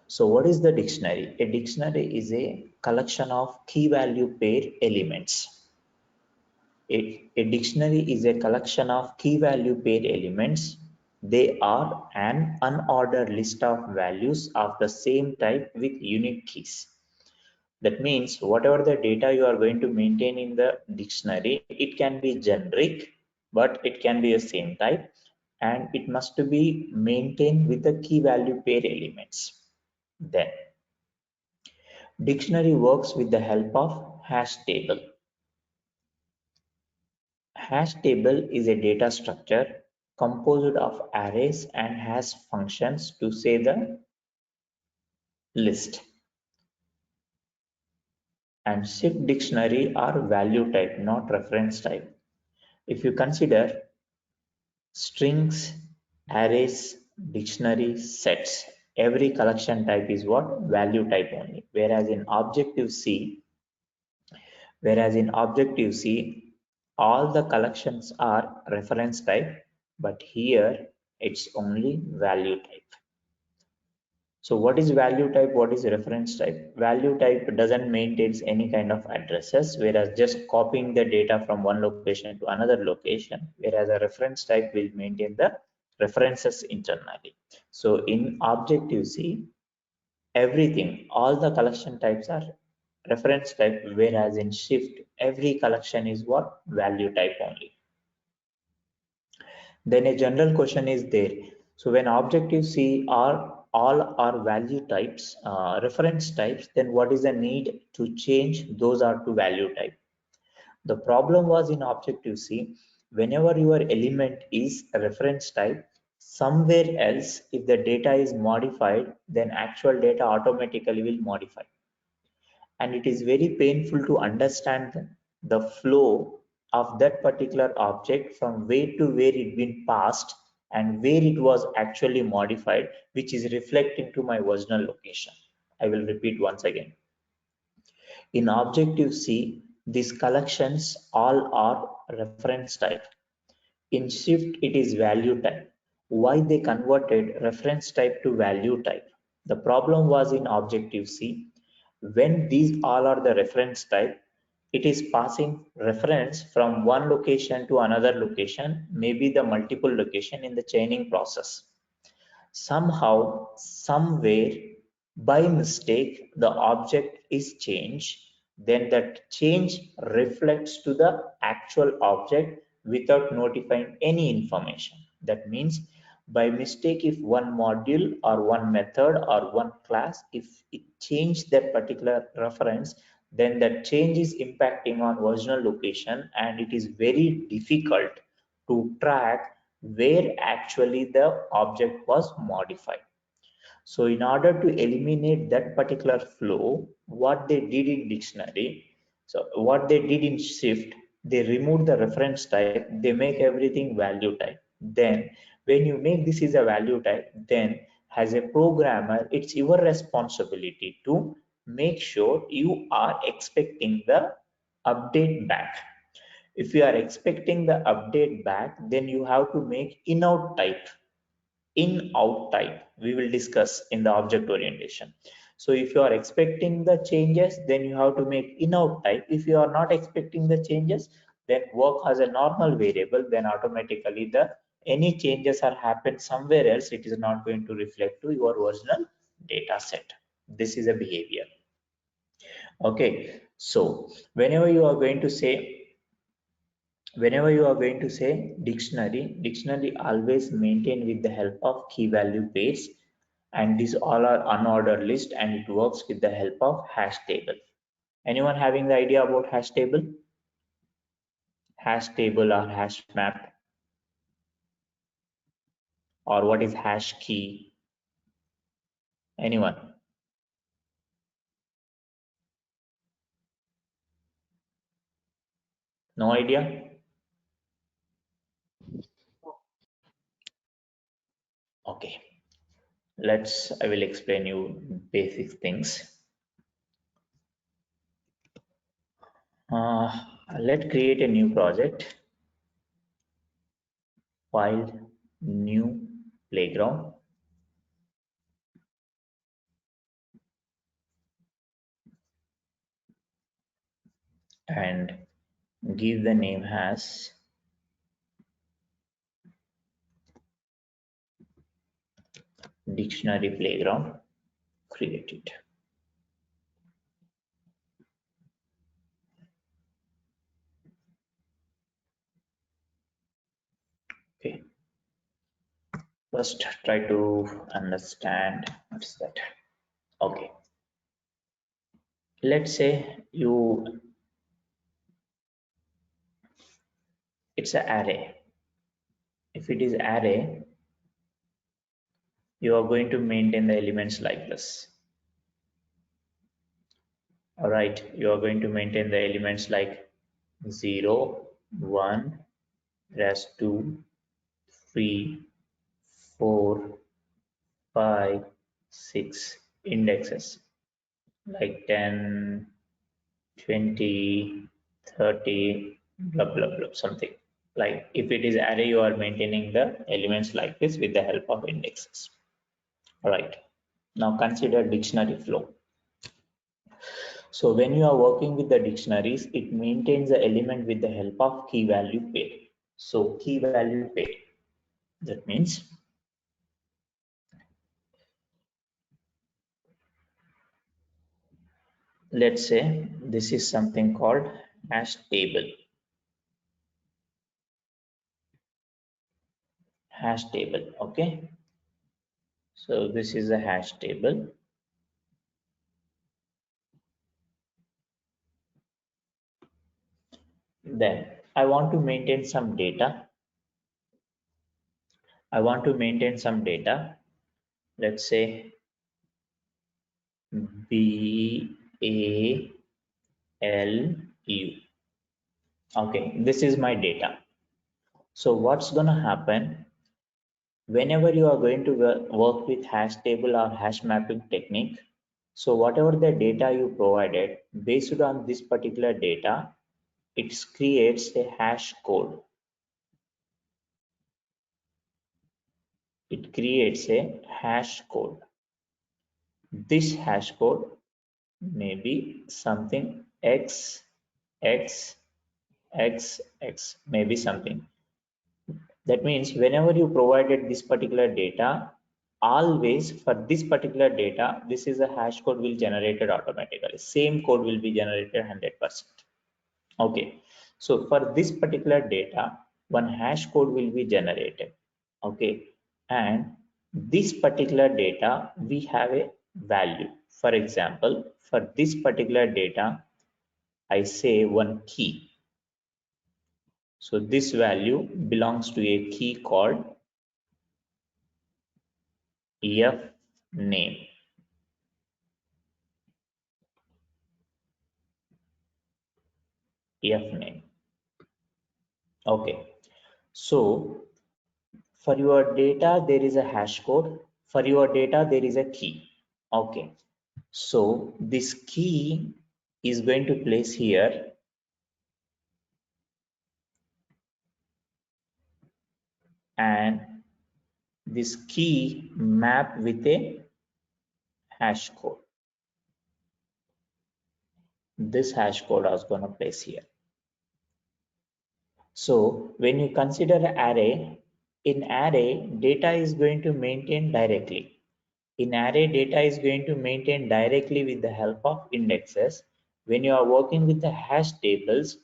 So what is the dictionary? A dictionary is a collection of key value pair elements. A dictionary is a collection of key value pair elements. They are an unordered list of values of the same type with unique keys. That means whatever the data you are going to maintain in the dictionary, it can be generic, but it can be the same type, and it must be maintained with the key value pair elements. Then dictionary works with the help of hash table. Hash table is a data structure composed of arrays and has functions to say the list. And shift dictionary are value type, not reference type. If you consider strings, arrays, dictionary, sets, every collection type is what? Value type only. Whereas in Objective C, all the collections are reference type, but here it's only value type. So what is value type? What is reference type? Value type doesn't maintain any kind of addresses, whereas just copying the data from one location to another location, whereas a reference type will maintain the references internally. So in Objective C, everything, all the collection types are reference type, whereas in Shift, every collection is what? Value type only. Then a general question is there. So when Objective C are all are value types, reference types, then what is the need to change those are to value type? The problem was in Objective C, whenever your element is a reference type, somewhere else, if the data is modified, then actual data automatically will modify. And it is very painful to understand the flow of that particular object from where to where it been passed and where it was actually modified, which is reflecting to my original location. I will repeat once again. In Objective C, these collections all are reference type. In Shift, it is value type. Why they converted reference type to value type? The problem was in Objective C, when these all are the reference type, it is passing reference from one location to another location, maybe the multiple location in the chaining process. Somehow, somewhere, by mistake, the object is changed, then that change reflects to the actual object without notifying any information. That means by mistake, if one module or one method or one class, if it changed that particular reference, then that change is impacting on original location, and it is very difficult to track where actually the object was modified. So in order to eliminate that particular flow, what they did in dictionary, so what they did in Shift, they remove the reference type, they make everything value type. Then when you make this is a value type, then as a programmer, it's your responsibility to make sure you are expecting the update back. If you are expecting the update back, then you have to make in-out type. In-out type we will discuss in the object orientation. So if you are expecting the changes, then you have to make in-out type. If you are not expecting the changes, then work as a normal variable, then automatically the any changes are happened somewhere else, it is not going to reflect to your original data set. This is a behavior. Okay, so whenever you are going to say dictionary always maintain with the help of key value pairs, and these all are unordered list, and it works with the help of hash table. Anyone having the idea about hash table? Hash table or hash map, or what is hash key? Anyone? No idea? Okay, I will explain you basic things. Let's create a new project. File, new, playground. and give the name as dictionary playground, create it. Okay, first try to understand what's that. Okay, let's say it's an array. If it is array, you are going to maintain the elements like this. All right, you are going to maintain the elements like 0, 1, there's 2, 3, 4, 5, 6 indexes like 10, 20, 30, blah, blah, blah, something. Like if it is array, you are maintaining the elements like this with the help of indexes. All right, now consider dictionary flow. So when you are working with the dictionaries, it maintains the element with the help of key value pair. So key value pair, that means let's say this is something called hash table. Hash table, okay. So this is a hash table. Then I want to maintain some data. I want to maintain some data. Let's say BALU. Okay, this is my data. So what's gonna happen whenever you are going to work with hash table or hash mapping technique? So whatever the data you provided, based on this particular data, it creates a hash code. It creates a hash code. This hash code may be something x, x, x, x, maybe something. That means whenever you provided this particular data, always for this particular data, this is a hash code will generated automatically. Same code will be generated 100%. Okay, so for this particular data, one hash code will be generated. Okay, and this particular data, we have a value. For example, for this particular data, I say one key. So this value belongs to a key called f name. F name. Okay, so for your data, there is a hash code. For your data, there is a key. Okay, so this key is going to place here, and this key map with a hash code. This hash code I was going to place here. So when you consider an array, in array, data is going to maintain directly. In array, data is going to maintain directly with the help of indexes. When you are working with the hash tables,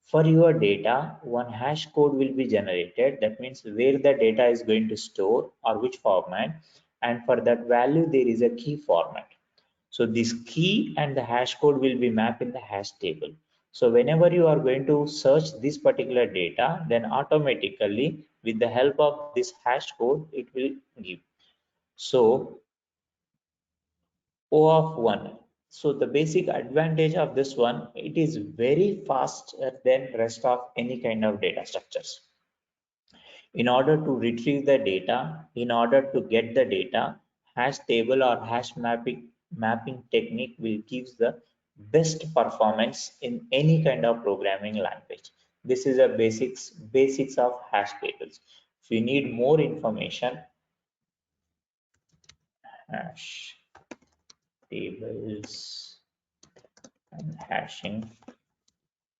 for your data, one hash code will be generated. That means where the data is going to store or which format. And for that value, there is a key format. So this key and the hash code will be mapped in the hash table. So whenever you are going to search this particular data, then automatically with the help of this hash code, it will give. So O of 1. So the basic advantage of this one, it is very faster than rest of any kind of data structures. In order to retrieve the data, in order to get the data, hash table or hash mapping technique will give the best performance in any kind of programming language. This is a basics of hash tables. If you need more information, hash tables and hashing,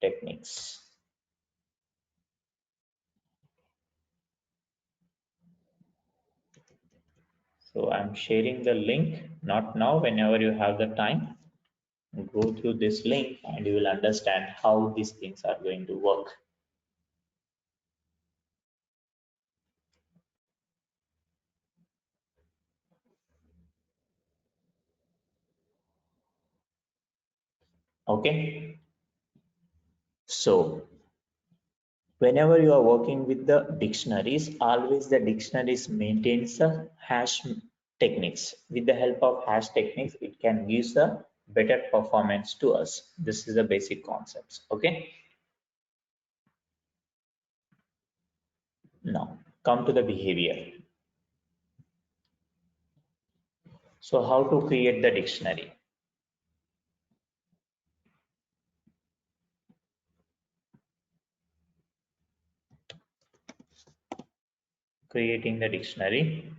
techniques. So I'm sharing the link, not now, whenever you have the time, go through this link and you will understand how these things are going to work. Okay. So whenever you are working with the dictionaries, always the dictionaries maintains the hash techniques. With the help of hash techniques, it can give a better performance to us. This is the basic concepts. Okay. Now come to the behavior. So how to create the dictionary? Creating the dictionary.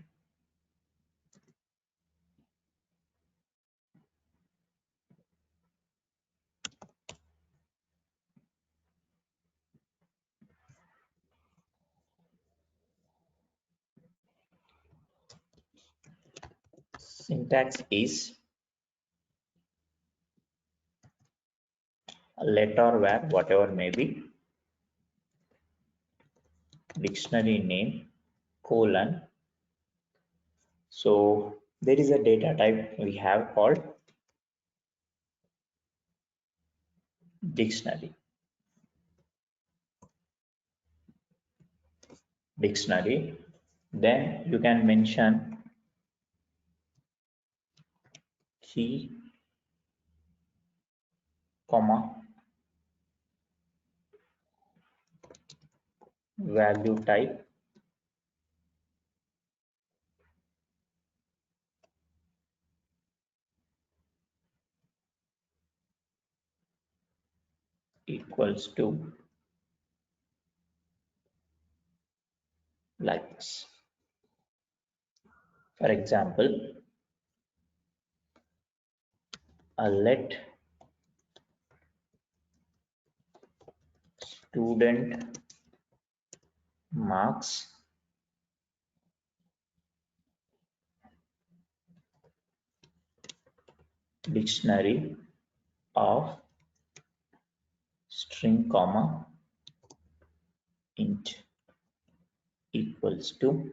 Syntax is let or where, whatever may be, dictionary name, colon. So there is a data type we have called dictionary. Dictionary. Then you can mention key, comma, value type, equals to like this. For example, let student marks dictionary of string, comma, int equals to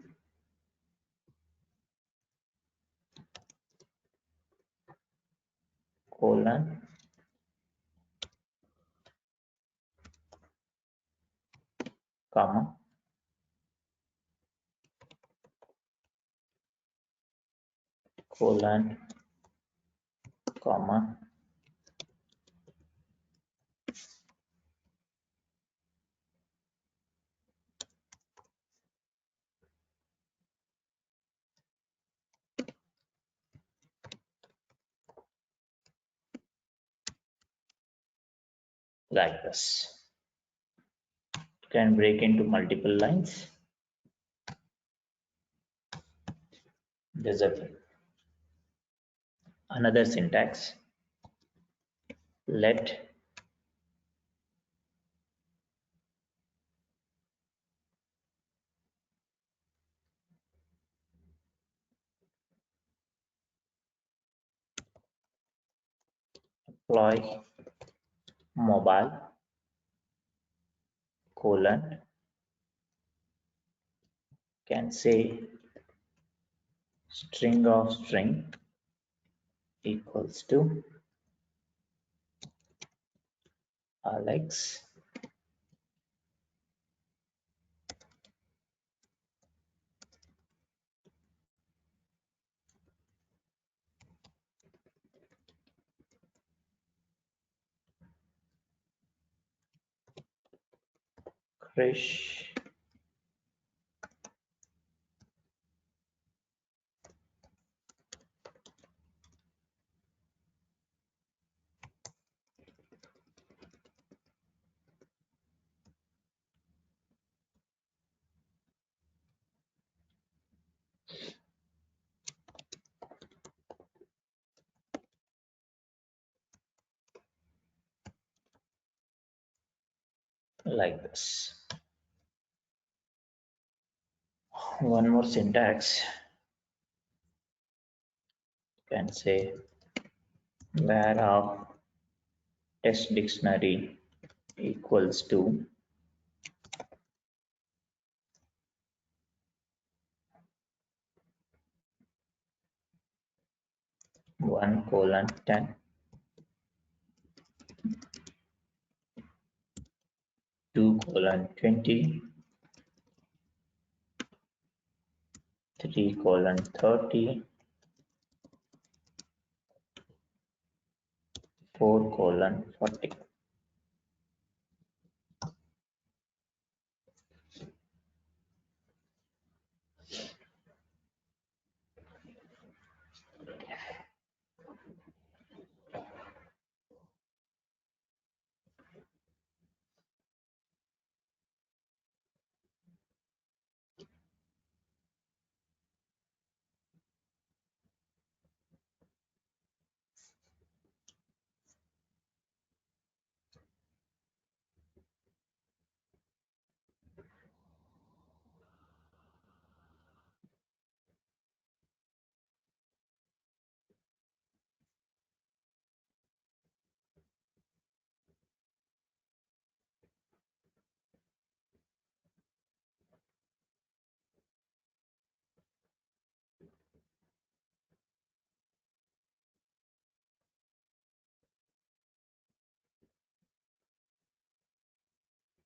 colon, comma, colon, comma, like this. You can break into multiple lines. There's another syntax. Let employee mobile colon can say string of string equals to Alex Krish like this. One more syntax, you can say var of test dictionary equals to one colon 10, 2 colon 20, 3 colon 30, 4 colon 40.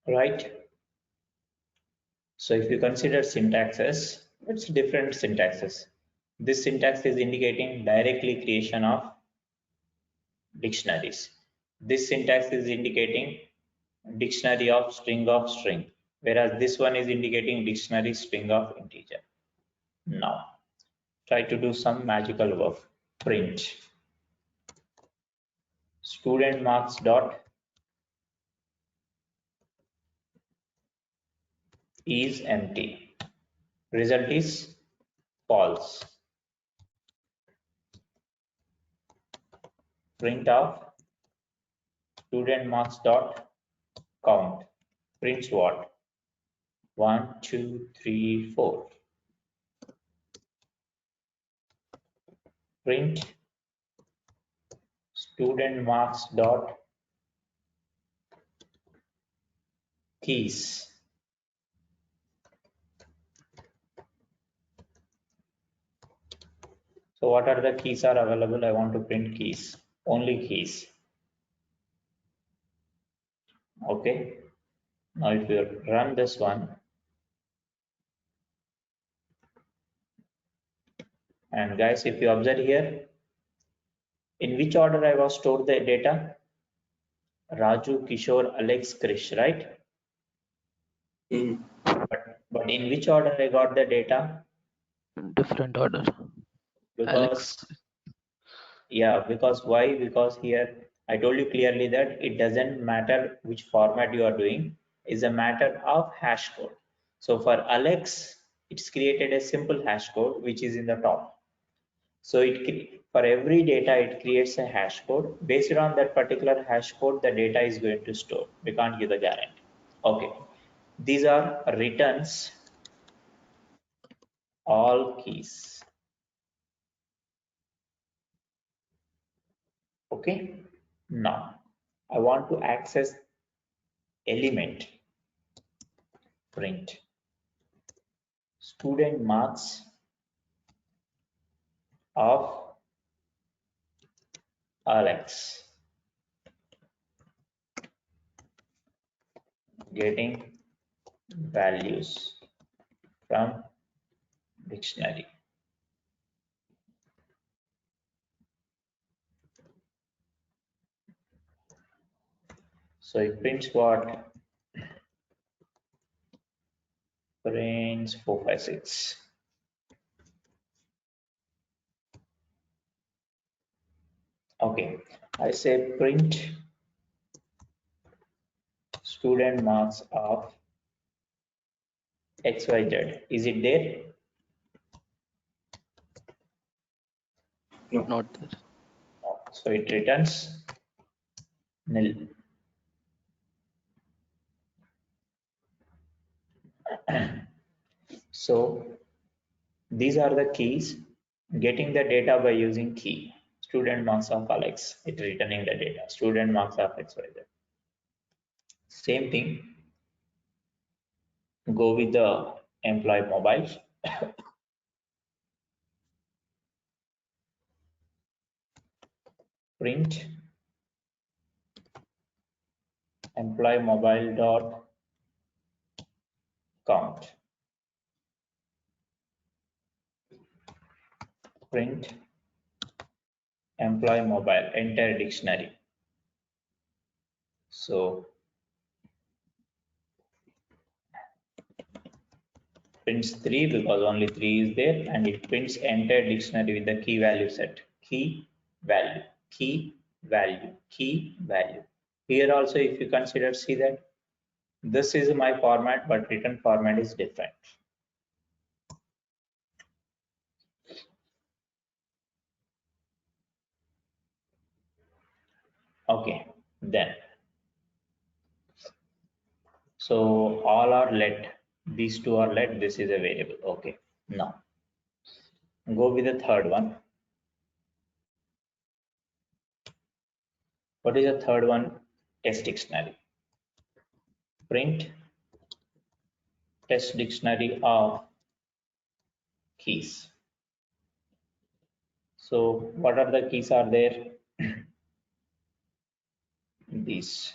Right? So if you consider syntaxes, it's different syntaxes. This syntax is indicating directly creation of dictionaries. This syntax is indicating dictionary of string, whereas this one is indicating dictionary string of integer. Now, try to do some magical work. Print student marks dot is empty. Result is false. Print of student marks dot count. Prints what? 1, 2, 3, 4. Print student marks dot keys. So what are the keys are available? I want to print keys, only keys. Okay. Now if you run this one, and guys, if you observe here, in which order I was stored the data? Raju, Kishore, Alex, Krish, right? But in which order I got the data? Different order. Because Alex. yeah, because why? Because here I told you clearly that it doesn't matter which format you are doing, it's a matter of hash code. So for Alex, it's created a simple hash code which is in the top. So for every data it creates a hash code. Based on that particular hash code, the data is going to store. We can't give the guarantee. Okay, these are returns all keys. Okay, now I want to access element. Print student marks of Alex. Getting values from dictionary. So it prints what? Prints 4, 5, 6. Okay, I say print student marks of XYZ. Is it there? No. Not there. No. So it returns nil. So these are the keys. Getting the data by using key. Student marks of Alex, it returning the data. Student marks of XYZ. Same thing, go with the employee mobile. Print employee mobile dot count. Print employee mobile, enter dictionary. So prints 3 because only 3 is there, and it prints enter dictionary with the key value set. Key value, key value, key value. Here also, if you consider, see that this is my format, but written format is different. Okay, then. So all are let. These two are let. This is a variable. Okay, now go with the third one. What is the third one? Test dictionary. Print test dictionary of keys. So what are the keys are there? These.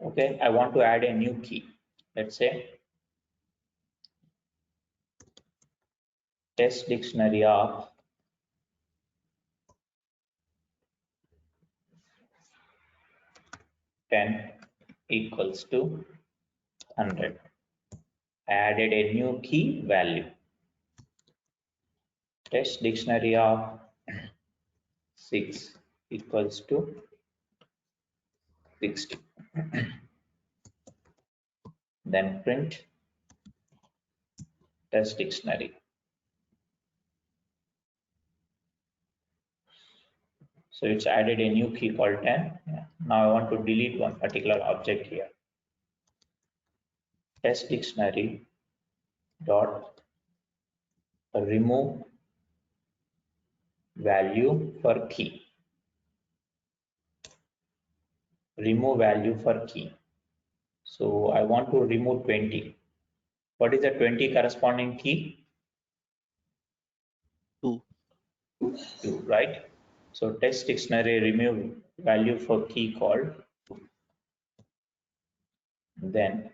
Okay, I want to add a new key. Let's say test dictionary of ten equals to 100. I added a new key value. Test dictionary of 6 equals to 60. Then print test dictionary. So it's added a new key called 10. Yeah. Now I want to delete one particular object here. Test dictionary dot remove value for key. Remove value for key. So I want to remove 20. What is the 20 corresponding key? 2. 2, right? So test dictionary remove value for key called 2. Then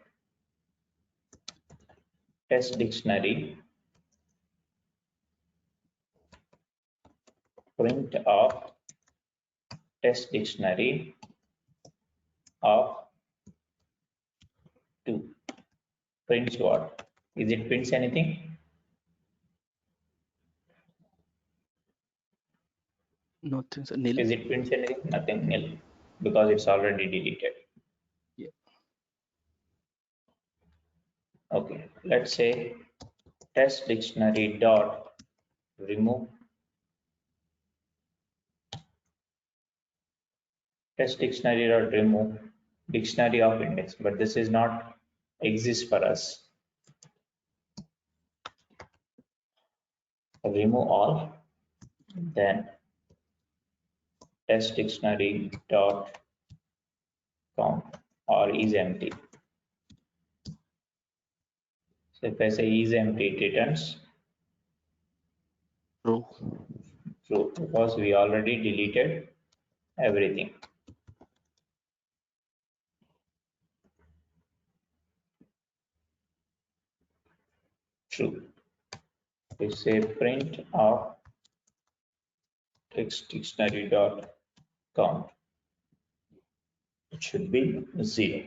test dictionary print of test dictionary of 2. Prints what? Is it prints anything? Nothing, sir. Nil. Is it prints anything? Nothing, nil, because it's already deleted. Yeah. Okay, let's say test dictionary dot remove test dictionary dot remove dictionary of index, but this is not exist for us. Remove all, then test dictionary dot count or is empty. So if I say is empty, it returns True. true because we already deleted everything. True. We say print of text dictionary dot count. It should be 0.